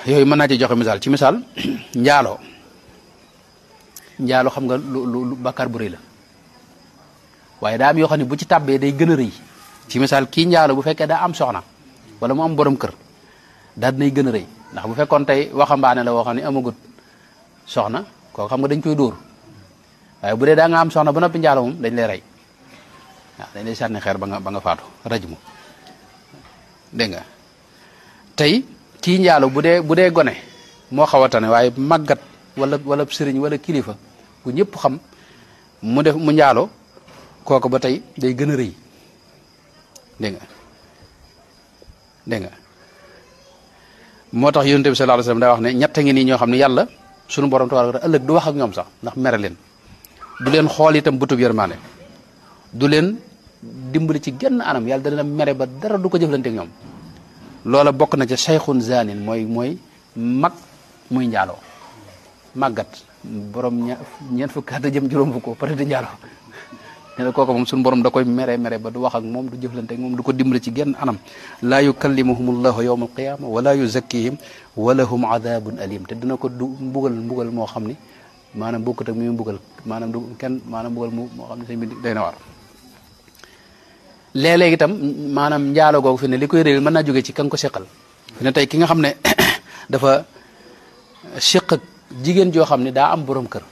yooyu mën naa ci joxe misaal ci misaal njaaloo xam nga lu bàkkaar bu rëy la waaye daa am yoo xam ne bu ci tàbbee day gën a rëy ci misaal kii njaaloo bu fekkee daa am soxna wala mu am borom kër daal dinay gën a rëy ndax bu fekkoon tey waxambaane la woo xam ne amagut soxna kooku xam nga dañ koy dóor waaye bu dee daa nga am soxna ba noppi njaaloo moom dañ lay rey waaw dañ lay sànni xeer ba nga faatu raj mu dégg nga tey kii njaaloo bu dee gone moo xaw a tane waaye màggat wala sëriñ wala kilifa bu ñëpp xam mu njaaloo kooku ba tey day gën a rëy dégg nga moo tax yonent bi sallallahu alayhi wasallam daa wax ne ñett ngi nii ñoo xam ne yàlla sunu borom tabaaraka ëllëg du wax ak ñoom sax ndax mere leen du leen xool itam bëtub yërmaane du leen dimbali ci genn anam yàlla da leen mere ba dara du ko jëflante ak ñoom loola bokk na ca sayxun zanin mooy mag muy njaaloo màggat borom ñeent fukki at jëm juróom fukk peut être njaaloo nee na kooku moom suñu borom da koy mere ba du wax ak moom du jëflante ak moom du ko dimbali ci genn anam laa yukallimuhum allahu yawma alqiyama wala yuzakkihim walahum adabun alim te dina ko du mbugal moo xam ni maanaam bokkut ak mi mbugal maanaam du kenn maanaam mbugal moo xam ne sëñ bi day na war léeg-léeg itam maanaam njaalo googu fi ne li koy réew mën naa jóge ci kan ko seqal fi ne tey ki nga xam ne dafa seq ak jigéen joo xam ne daa am borom kër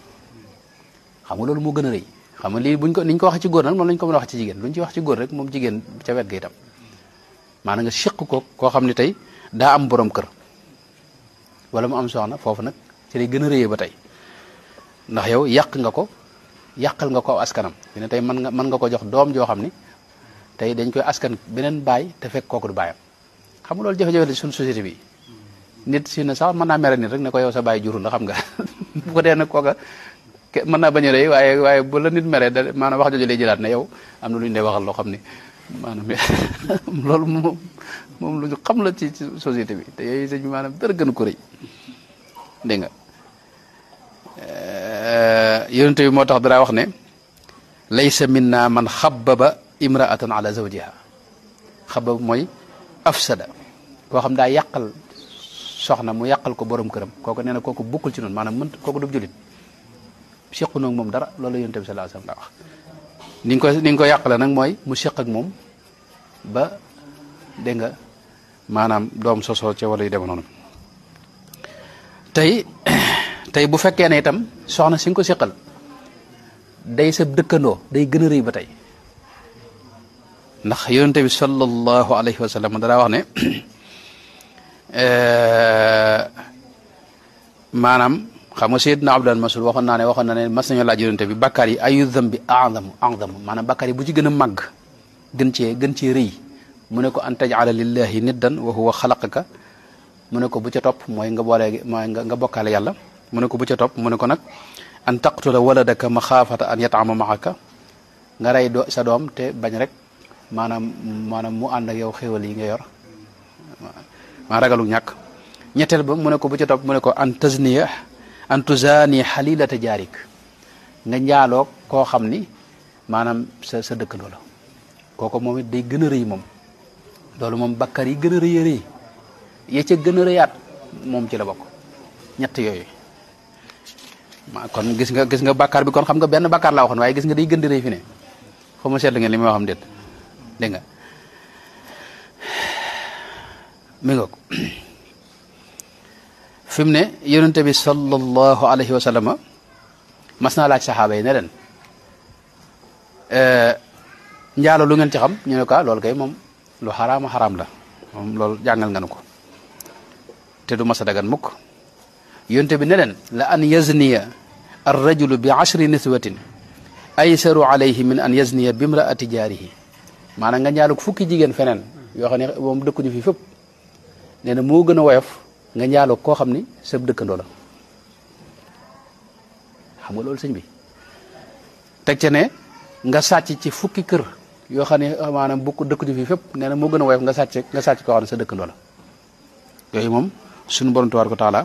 xam nga loolu moo gën a rëy xam nga lii niñ ko waxee ci góor nag moom lañ ko mën a wax ci jigéen luñ ci wax ci góor rek moom jigéen ca wet ga itam maanaam nga seq ko koo xam ne tey daa am borom kër wala mu am soxna foofu nag ci lay gën a rëyee ba tey ndax yow yàqal nga ko aw askanam fi ne tey mën nga ko jox doom joo xam ni tey dañ koy askan beneen baay te fekk kooku du baayam xam nga loolu jafe-jafe la suñu société bi nit si ne sax mën naa mere nit rek ne ko yow sa baay jurul la xam nga bu ko dee nag kooka mën naa bañ a rëy waaye bu la nit mere da maanaam wax jooju lay jëlaat ne yow am na lu ñu lay waxal loo xam ni maanaam loolu moom lu ñu xam la ci société bi te yooyu sëñ bi maanaam dara gën ko rëy dégg nga yonent bi moo tax dara wax ne laysa minna man xabbaba imraatan ala zawjiha xabab mooy afsada koo xam daa yàqal soxna mu yàqal ko borom këram kooku nee na kooku bukkul ci noonu maanaam kooku du julit sequ noog moom dara loolu la yonent bi sallallahu alayhi wasallam daa wax ni nga ko yàqale nag mooy mu seq ak moom ba dégg nga maanaam doom sosoo ca wala yu dem noonu tey bu fekkee ne itam soxna si nga ko seqal day sa dëkkandoo day gën a rëy ba tey ndax yonent bi sallallahu alayhi wa sallam dara wax ne maanaam xam nga Seydina Abdullah Mas'ud waxoon na ne mas nañu laaj yonent bi bakkaar yi ayu dambi a'zamu maanaam bakkaar yi bu ci gën a màgg gën cee rëy mu ne ko an taj'ala lillahi niddan wa huwa xalaqaka mu ne ko bu ca topp mooy nga bokkaale yàlla mu ne ko bu ca topp mu ne ko nag an taqtula waladaka maxaafata an yat'ama ma'aka nga rey sa doom te bañ rek maanaam mu ànd ak yow xéwal yi nga yor maa ragalu ñàkk ñetteel ba mu ne ko bu ca topp mu ne ko an tuzaani xalilata jaarik nga njaaloo koo xam ni maanaam sa dëkkandoo la kooku moom it day gën a rëy moom loolu moom bakkar yi gën a rëy ya ca gën a rëyaat moom ci la bokk ñett yooyu kon gis nga bàkkaar bi kon xam nga benn bàkkaar laa waxoon waaye gis nga day gën di rëy fi ne xaw ma seetlu ngeen li may waxam déet dégg nga mi nga ko fi mu ne yonente bi sallallahu alayhi wa sallam mas naa laaj saxaaba yi ne leen njaalo lu ngeen ci xam ñu ne ko loolu kay moom lu xaraam la moom loolu jàngal nga nu ko te du mas a dagan mukk yonte bi ne leen la an yazniya ar rajulu bi 10 niswatin aysaru alayhi min an yazniya bi imraati jaarihi maanaam nga njaalug fukki jigéen feneen yoo xam ne moom dëkkuñu fi fépp nee na moo gën a woyof nga njaalug koo xam ni sab dëkkandoo la xam nga loolu sëñ bi teg ca ne nga sàcc ci fukki kër yoo xam ne maanaam bu ko dëkkuñu fi fépp nee na moo gën a woyof nga sàcc koo xam ne sa dëkkandoo la yooyu moom suñu borom tabaaraka wa taala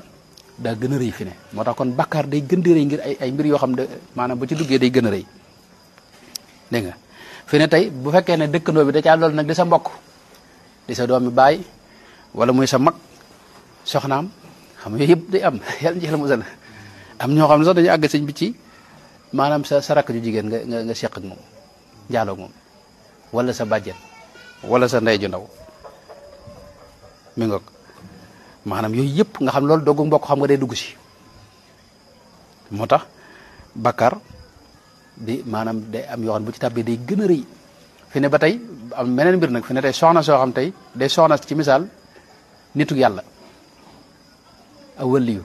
daa gën a rëy fi ne moo tax kon bakkaar day gën di rëy ngir ay mbir yoo xam ne maanaam bu ci duggee day gën a rëy dégg nga fi ne tey bu fekkee ne dëkkandoo bi da caa loolu nag di sa mbokk di sa doomi baay wala muy sa mag soxnaam xam nga yëpp day am yàlla njëxal musal am ñoo xam ne sax dañu àgg sëñ bi ci maanaam sa rakk ju jigéen nga seq ak moom njaaloo ak moom wala sa bàjjen wala sa ndey ju ndaw mi ngoog maanaam yooyu yëpp nga xam loolu doggu mbokk xam nga day dugg si moo tax bakkar di maanaam day am yoo xam ne bu ci tàbbee day gën a rëy fi ne ba tey am meneen mbir nag fi ne tey soxna soo xam tey day soxna ci misaal nituk yàlla a wëliyu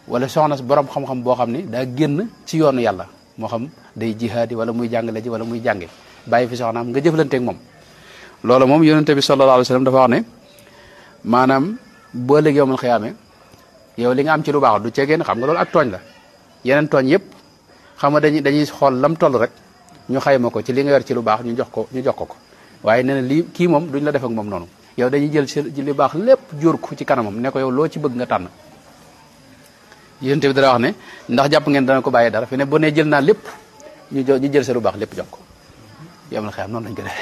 wala soxna borom xam-xam boo xam ni daa génn ci yoonu yàlla moo xam day jihaadi wala muy jàngale ji wala muy jànge bàyyi fi soxnaam nga jëflanteeg moom loolu moom yonente bi sallallahu alayhi wa sallam dafa wax ne maanaam boo léegi yowmal xiyaame yow li nga am ci lu baax du ceegeen xam nga loolu ak tooñ la yeneen tooñ yëpp xam nga dañuy xool lam toll rek ñu xayma ko ci li nga yor ci lu baax ñu jox ko waaye nee na lii kii moom duñ la def ak moom noonu yow dañuy jël ci li baax lépp jóor ko ci kanamam ne ko yow loo ci bëgg nga tànn yonent bi dara wax ne ndax jàpp ngeen dana ko bàyyi dara fi ne bu ne jël naa lépp ñu jël sa lu baax lépp jox ko yowmal xiyaam noonu lañ ko def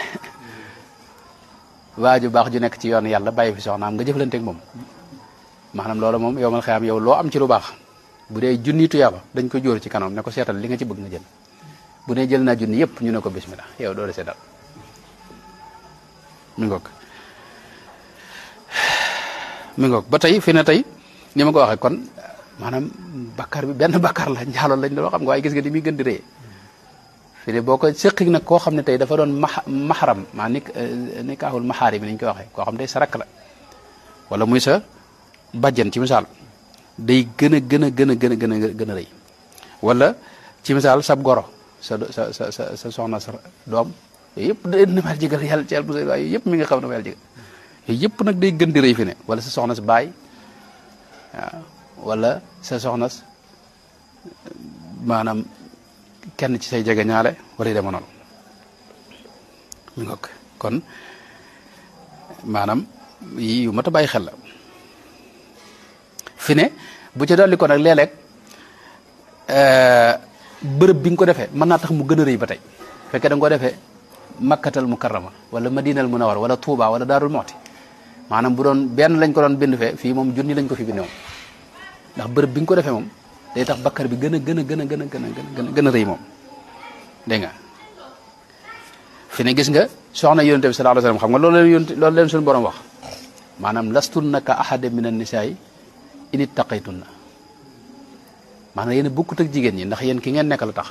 waa ju baax ju nekk ci yoon yàlla bàyyi fi soxnaam nga jëflanteeg moom maanaam loolu moom yowmal xiyaam yow loo am ci lu baax bu dee junni tuyaaba dañ ko jóor ci kanam ne ko seetal li nga ci bëgg nga jël bu ne jël naa junni yëpp ñu ne ko bismillah yow doo desee dal mi ngoog ba tey fi ne tey ni ma ko waxee kon maanaam bakkar bi benn bakkar la njaaloon lañ doon xam nga waaye gis nga di muy gën di rëy fi ne boo ko séqi nag koo xam ne tey dafa doon maxaram maa nikaaxul maxaari bi ni ñu koy waxee koo xam ne tey sa rakk la wala muy sa bàjjen ci misaal day gën a gën a rëy wala ci misaal sab goro sa soxna sa doom yooyu yëpp da na mel jigal yàlla ci yàlla musal waaye yooyu yëpp mi nga xam ne mel jigal yooyu yëpp nag day gën di rëy fi ne wala sa soxna sa baay waaw wala sa soxna maanaam kenn ci say jege ñaale wala yu dema noonu mi ngoog kon maanaam yi yu mat a bàyyi xel la fi ne bu ca dolli ko nag léeg-léeg bërëb bi nga ko defee mën naa tax mu gën a rëy ba tey fekkee da nga ko defee makkatal mukarrama wala madinal munawwara wala tuuba wala daarul moxti maanaam bu doon benn lañ ko doon bind fee fii moom junni lañ ko fi bindee moom ndax bërëb bi nga ko defee moom day tax bakkar bi gën a rëy moom dégg nga fi ne gis nga soxna yonente bi sallallahu alayhi wasallam xam nga loolu leen suñu borom wax maanaam lastunna ka ahada min an-nisaa in ittaqaytunna maanaam yéen a bokkut ak jigéen ñi ndax yéen ki ngeen nekkal tax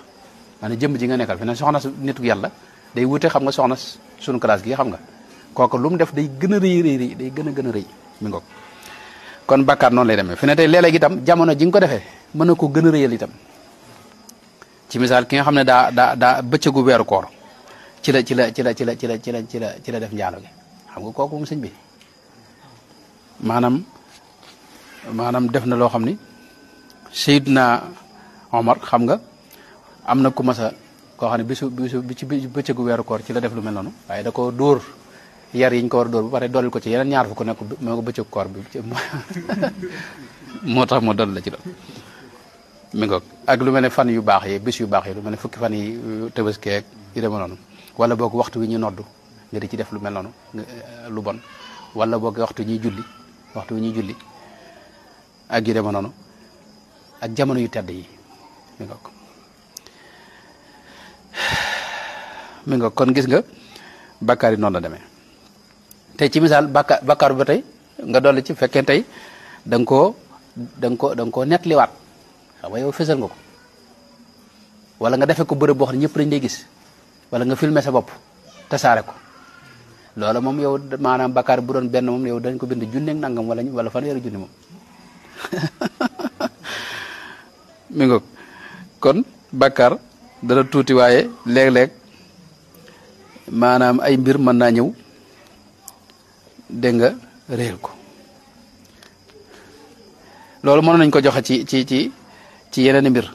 maanaam jëmm ji nga nekkal fi ne soxna nitu yàlla day wute xam nga soxna suñu classe gi xam nga kooku lu mu def day gën a rëy day gën a rëy mi ngoog kon bàkkaar noonu lay demee fi ne tey léeg-léeg itam jamono ji nga ko defee mën na ko gën a rëyal itam ci misaal ki nga xam ne daa bëccëgu weeru koor ci la def njaalo gi xam nga kooku moom sëñ bi maanaam def na loo xam ni Seydina Omar xam nga am na ku masa koo xam ne bi ci bëccëgu weeru koor ci la def lu mel noonu waaye da ko dóor yar yiñ ko war a dóor ba pare dolli ko ci yeneen ñaar fu ko nekk moo ko bëccëgu koor bi moo tax moo doll la ci doon mi ngoog ak lu mel ne fan yu baax yi bis yu baax yi lu mel ne fukki fan yi tëbaskeeg yu deme noonu wala boog waxtu wi ñu noddu nga di ci def lu mel noonu lu bon wala boog waxtu wi ñuy julli ak yu deme noonu ak jamono yu tedd yi mi ngoog kon gis nga bakkaar yi noonu la demee tey ci misaal bakkaar ba tey nga dolli ci fekkee tey da nga koo nettaliwaat xam nga yow fësal nga ko wala nga defee ko bërëb boo xam ne ñëpp dañ lay gis wala nga filmer sa bopp tasaare ko loola moom yow maanaam bakkaar bu doon benn moom yow dañ ko bind junneeg nangam wala fanweeri junni moom mi ngoog kon bakkaar dana tuuti waaye léeg-léeg maanaam ay mbir mën naa ñëw dégg nga réer ko loolu mënoon nañ ko joxe ci yeneen mbir